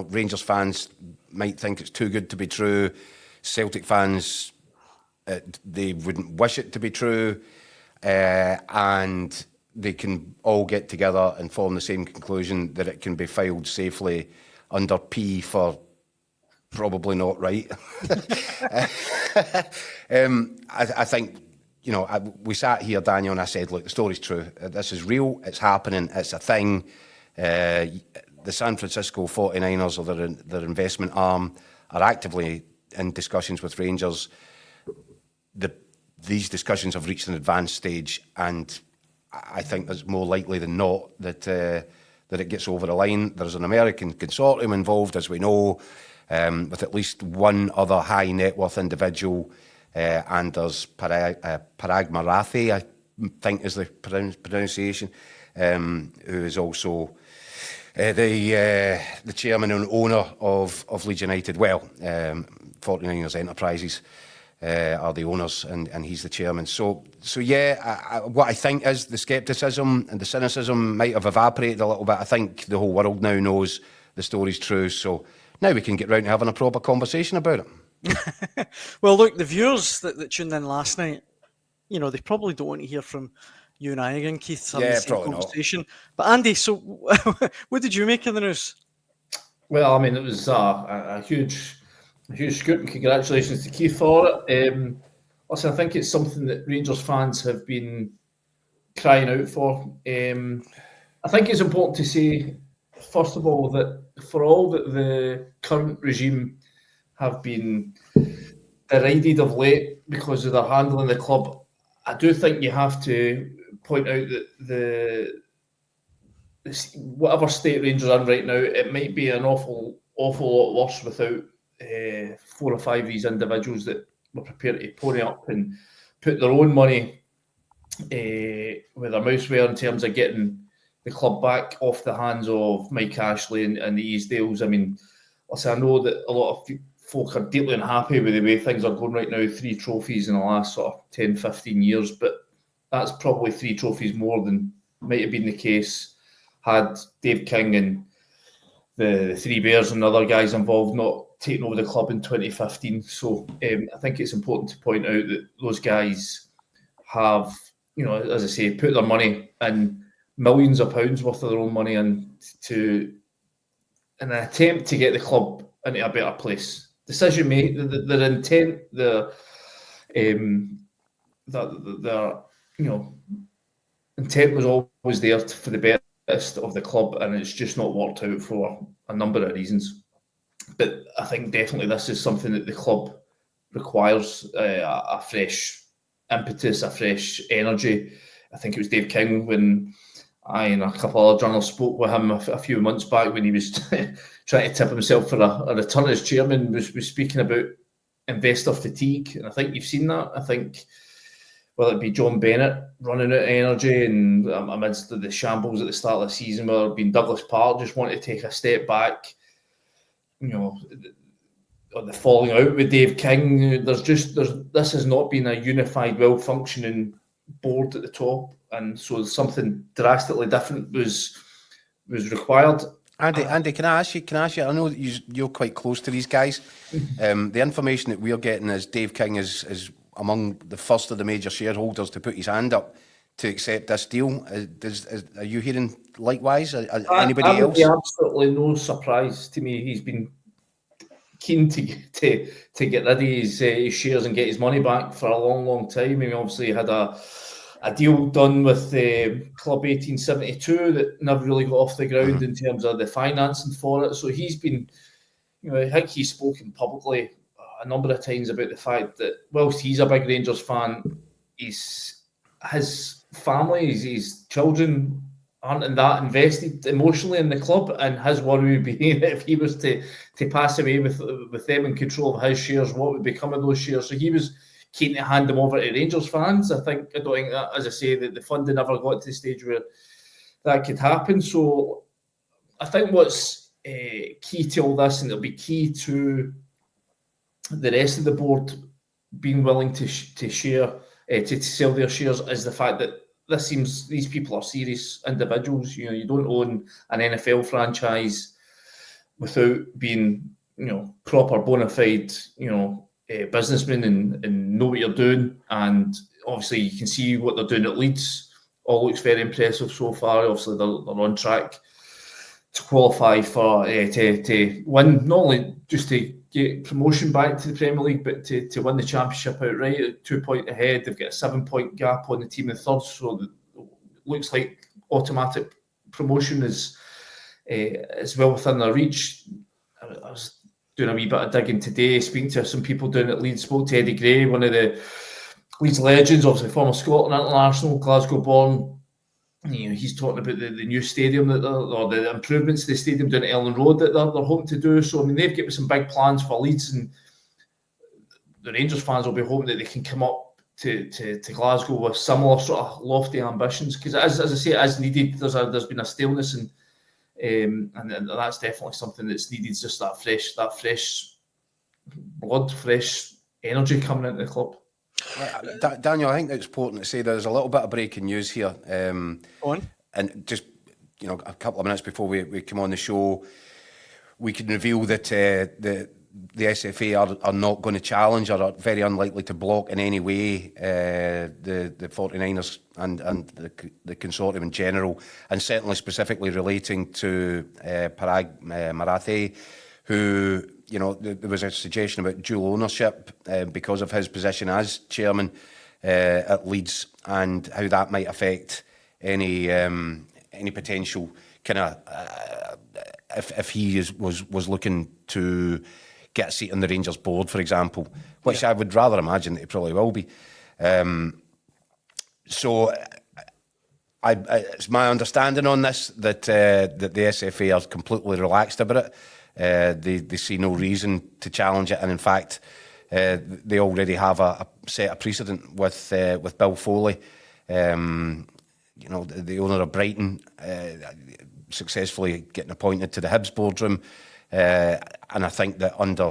Rangers fans might think it's too good to be true. Celtic fans, they wouldn't wish it to be true. And they can all get together and form the same conclusion that it can be filed safely under P for probably not right. I think, we sat here, Daniel, and I said, look, the story's true. This is real. It's happening. It's a thing. The San Francisco 49ers, or their investment arm, are actively in discussions with Rangers. These discussions have reached an advanced stage, and I think it's more likely than not that it gets over the line. There's an American consortium involved, as we know, with at least one other high net worth individual, and there's Parag Marathi, I think is the pronunciation, who is also the chairman and owner of Leeds United. 49ers Enterprises are the owners, and he's the chairman. So yeah, what I think is the scepticism and the cynicism might have evaporated a little bit. I think the whole world now knows the story's true, so now we can get round to having a proper conversation about it. Well, look, the viewers that tuned in last night, they probably don't want to hear from you and I again, Keith, having the same conversation. Not. But Andy, so what did you make of the news? Well, I mean, it was a huge scoop, and congratulations to Keith for it. Also, I think it's something that Rangers fans have been crying out for. I think it's important to say, first of all, that for all that the current regime have been derided of late because of their handling the club, I do think you have to point out that whatever state Rangers are in right now, it might be an awful lot worse without 4 or 5 of these individuals that were prepared to pony up and put their own money where their mouths were in terms of getting the club back off the hands of Mike Ashley and the Easdales. I mean, I know that a lot of folk are deeply unhappy with the way things are going right now. 3 trophies in the last sort of 10, 15 years, but that's probably 3 trophies more than might have been the case had Dave King and the Three Bears and other guys involved not taken over the club in 2015. So I think it's important to point out that those guys have, as I say, put their money and millions of pounds worth of their own money in an attempt to get the club into a better place. Decision made, their intent, their intent was always there for the best of the club, and it's just not worked out for a number of reasons. But I think definitely this is something that the club requires, a fresh impetus, a fresh energy. I think it was Dave King when I and a couple of other journalists spoke with him a few months back when he was trying to tip himself for a return as chairman, was speaking about investor fatigue. And I think you've seen that. I think whether it be John Bennett running out of energy and amidst the shambles at the start of the season, whether it be Douglas Park just wanting to take a step back, or the falling out with Dave King, this has not been a unified, well-functioning board at the top, and so something drastically different was required. Andy, can I ask you? I know that you're quite close to these guys. The information that we're getting is Dave King is among the first of the major shareholders to put his hand up to accept this deal. Are you hearing likewise? Anybody else? Be absolutely no surprise to me. He's been keen to get rid of his shares and get his money back for a long time. I mean, obviously he had a deal done with Club 1872 that never really got off the ground in terms of the financing for it. So he's been, I think he's spoken publicly a number of times about the fact that whilst he's a big Rangers fan, his family, his children aren't that invested emotionally in the club, and his worry would be that if he was to pass away with them in control of his shares, what would become of those shares? So he was keen to hand them over to Rangers fans. I don't think that, as I say, that the funding never got to the stage where that could happen. So I think what's key to all this, and it'll be key to the rest of the board being willing to share, to sell their shares, is the fact that these people are serious individuals. You don't own an NFL franchise without being, proper bona fide, businessmen and know what you're doing. And obviously you can see what they're doing at Leeds. All looks very impressive so far. Obviously they're on track to qualify for to win, not only just to get promotion back to the Premier League, but to win the Championship outright at 2 point ahead. They've got a 7 point gap on the team in third, so it looks like automatic promotion is well within their reach. I was doing a wee bit of digging today, speaking to some people down at Leeds. Spoke to Eddie Gray, one of the Leeds legends, obviously former Scotland international, Glasgow born. He's talking about the new stadium or the improvements to the stadium down at Ellen Road that they're hoping to do. So I mean, they've got some big plans for Leeds, and the Rangers fans will be hoping that they can come up to Glasgow with similar sort of lofty ambitions. Because as I say, as needed, there's been a staleness, and that's definitely something that's needed. Just that fresh blood, fresh energy coming into the club. Daniel, I think it's important to say there's a little bit of breaking news here. And just, a couple of minutes before we come on the show, we can reveal that the SFA are not going to challenge, or are very unlikely to block in any way the 49ers and the consortium in general, and certainly specifically relating to Parag Marathe, who, there was a suggestion about dual ownership because of his position as chairman at Leeds, and how that might affect any potential kind of if he was looking to get a seat on the Rangers board, for example, which I would rather imagine that he probably will be. So it's my understanding on this that the SFA are completely relaxed about it. They see no reason to challenge it, and in fact, they already have a set a precedent with Bill Foley, the owner of Brighton, successfully getting appointed to the Hibs boardroom, and I think that under